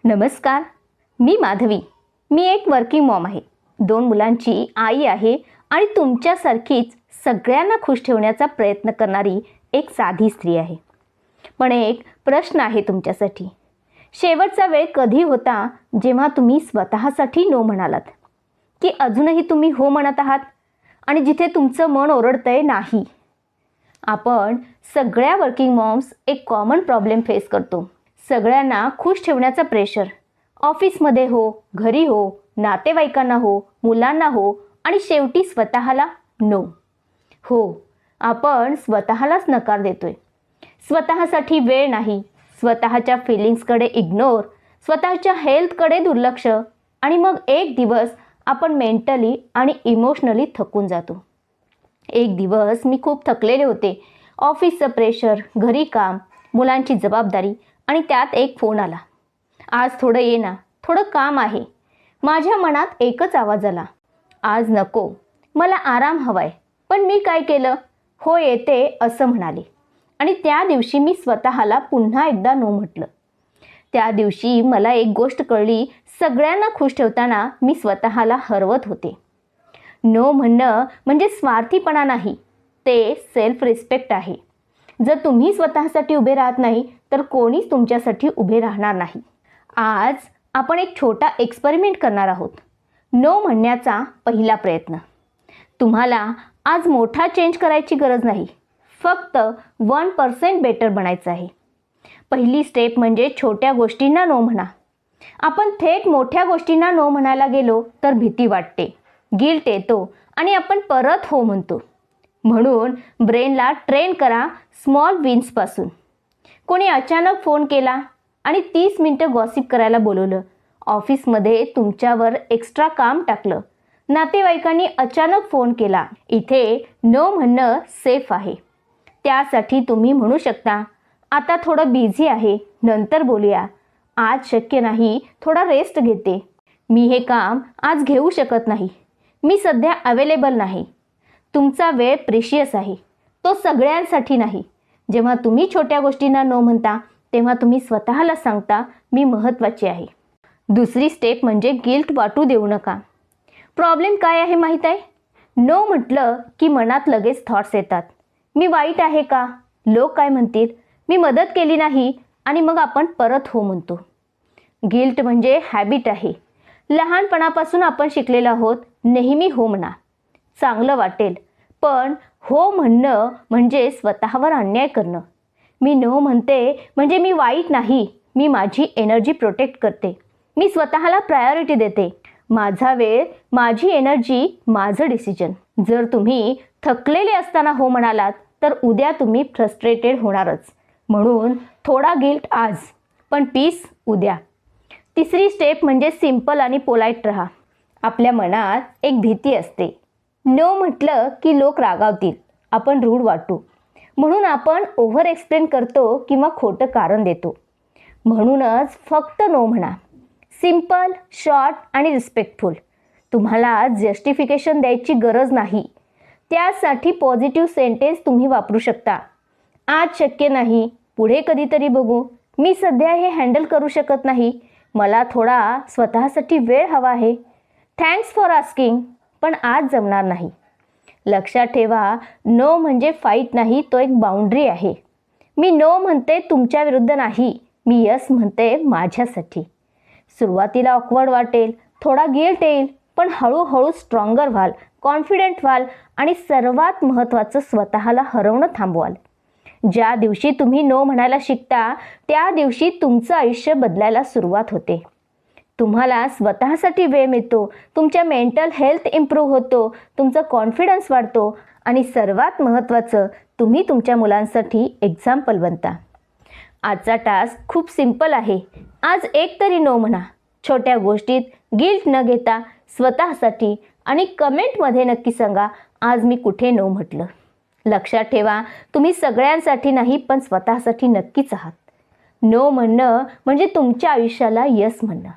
नमस्कार, मी माधवी. मी एक working Maugham आहे. 2 मुलांची आई आहे आणि तुमच्यासारखीच सगळ्यांना खुश ठेवण्याचा प्रयत्न करणारी एक साधी स्त्री आहे. पण एक प्रश्न आहे तुमच्यासाठी. शेवटचा वेळ कधी होता जेव्हा तुम्ही स्वतःसाठी नो म्हणालात, की अजूनही तुम्ही हो म्हणत आहात आणि जिथे तुमचं मन ओरडतंय नाही? आपण सगळ्या वर्किंग मॉम्स एक कॉमन प्रॉब्लेम फेस करतो. सगळ्यांना खुश ठेवण्याचा प्रेशर. ऑफिसमध्ये हो, घरी हो, नातेवाईकांना हो, मुलांना हो आणि शेवटी स्वतःला नो. हो, आपण स्वतःलाच नकार देतोय. स्वतःसाठी वेळ नाही, स्वतःच्या फिलिंग्सकडे इग्नोर, स्वतःच्या हेल्थकडे दुर्लक्ष आणि मग एक दिवस आपण मेंटली आणि इमोशनली थकून जातो. एक दिवस मी खूप थकलेले होते. ऑफिसचं प्रेशर, घरी काम, मुलांची जबाबदारी आणि त्यात एक फोन आला. आज थोडं ये ना, थोडं काम आहे. माझ्या मनात एकच आवाज आला, आज नको, मला आराम हवाय. पण मी काय केलं? हो येते असं म्हणाले. आणि त्या दिवशी मी स्वतःला पुन्हा एकदा नो म्हटलं. त्या दिवशी मला एक गोष्ट कळली, सगळ्यांना खुश ठेवताना मी स्वतःला हरवत होते. नो म्हणणं म्हणजे स्वार्थीपणा नाही, ते सेल्फ रिस्पेक्ट आहे. जर तुम्ही स्वतःसाठी उभे राहत नाही तर कोणीच तुमच्यासाठी उभे राहणार नाही. आज आपण एक छोटा एक्सपेरिमेंट करणार आहोत. नो म्हणण्याचा पहिला प्रयत्न. तुम्हाला आज मोठा चेंज करायची गरज नाही, फक्त 1% बेटर बनायचं आहे. पहिली स्टेप म्हणजे छोट्या गोष्टींना नो म्हणा. आपण थेट मोठ्या गोष्टींना नो म्हणायला गेलो तर भीती वाटते, गिल्ट येतो आणि आपण परत हो म्हणतो. म्हणून ब्रेनला ट्रेन करा स्मॉल विन्सपासून. कोणी अचानक फोन केला आणि 30 मिनिटं गॉसिप करायला बोलवलं. ऑफिसमध्ये तुमच्यावर एक्स्ट्रा काम टाकलं. नातेवाईकांनी अचानक फोन केला. इथे नो म्हणणं सेफ आहे. त्यासाठी तुम्ही म्हणू शकता, आता थोडं बिझी आहे, नंतर बोलूया. आज शक्य नाही, थोडा रेस्ट घेते. मी हे काम आज घेऊ शकत नाही. मी सध्या अवेलेबल नाही. तुमचा वेळ प्रेशियस आहे, तो सगळ्यांसाठी नाही. जेव्हा तुम्ही छोट्या गोष्टींना नो म्हणता तेव्हा तुम्ही स्वतःला सांगता, मी महत्त्वाची आहे. दुसरी स्टेप म्हणजे गिल्ट वाटू देऊ नका. प्रॉब्लेम काय आहे माहीत आहे? नो म्हटलं की मनात लगेच थॉट्स येतात. मी वाईट आहे का? लोक काय म्हणतील? मी मदत केली नाही आणि मग आपण परत हो म्हणतो. गिल्ट म्हणजे हॅबिट आहे. लहानपणापासून आपण शिकलेलो आहोत, नेहमी हो म्हणा, चांगलं वाटेल. पण हो म्हणणं म्हणजे स्वतःवर अन्याय करणं. मी नो म्हणते म्हणजे मी वाईट नाही, मी माझी एनर्जी प्रोटेक्ट करते. मी स्वतःला प्रायोरिटी देते. माझा वेळ, माझी एनर्जी, माझं डिसिजन. जर तुम्ही थकलेले असताना हो म्हणालात तर उद्या तुम्ही फ्रस्ट्रेटेड होणारच. म्हणून थोडा गिल्ट आज, पण पीस उद्या. तिसरी स्टेप म्हणजे सिंपल आणि पोलाईट राहा. आपल्या मनात एक भीती असते, नो म्हटलं की लोक रागावतील, आपण रूड वाटू. म्हणून आपण ओव्हर एक्सप्लेन करतो किंवा खोटं कारण देतो. म्हणूनच फक्त नो म्हणा. सिंपल, शॉर्ट आणि रिस्पेक्टफुल. तुम्हाला जस्टिफिकेशन द्यायची गरज नाही. त्यासाठी पॉझिटिव्ह सेंटेन्स तुम्ही वापरू शकता. आज शक्य नाही, पुढे कधीतरी बघू. मी सध्या हे हँडल करू शकत नाही. मला थोडा स्वतःसाठी वेळ हवा आहे. थँक्स फॉर आस्किंग, पण आज जमणार नाही. लक्षात ठेवा, नो म्हणजे फाईट नाही, तो एक बाउंड्री आहे. मी नो म्हणते तुमच्या विरुद्ध नाही, मी यस म्हणते माझ्यासाठी. सुरुवातीला ऑकवर्ड वाटेल, थोडा गिल्ट येईल, पण हळूहळू स्ट्रॉंगर व्हाल, कॉन्फिडेंट व्हाल आणि सर्वात महत्त्वाचं स्वतःला हरवणं थांबवाल. ज्या दिवशी तुम्ही नो म्हणायला शिकता त्या दिवशी तुमचं आयुष्य बदलायला सुरुवात होते. तुम्हाला स्वतःसाठी वेळ मिळतो, तुमच्या मेंटल हेल्थ इम्प्रूव्ह होतो, तुमचा कॉन्फिडन्स वाढतो आणि सर्वात महत्त्वाचं, तुम्ही तुमच्या मुलांसाठी एक्झाम्पल बनता. आजचा टास्क खूप सिंपल आहे. आज एक तरी नो म्हणा, छोट्या गोष्टीत गिल्ट न घेता स्वतःसाठी, आणि कमेंटमध्ये नक्की सांगा, आज मी कुठे नो म्हटलं. लक्षात ठेवा, तुम्ही सगळ्यांसाठी नाही पण स्वतःसाठी नक्कीच आहात. नो म्हणणं म्हणजे तुमच्या आयुष्याला यस म्हणणं.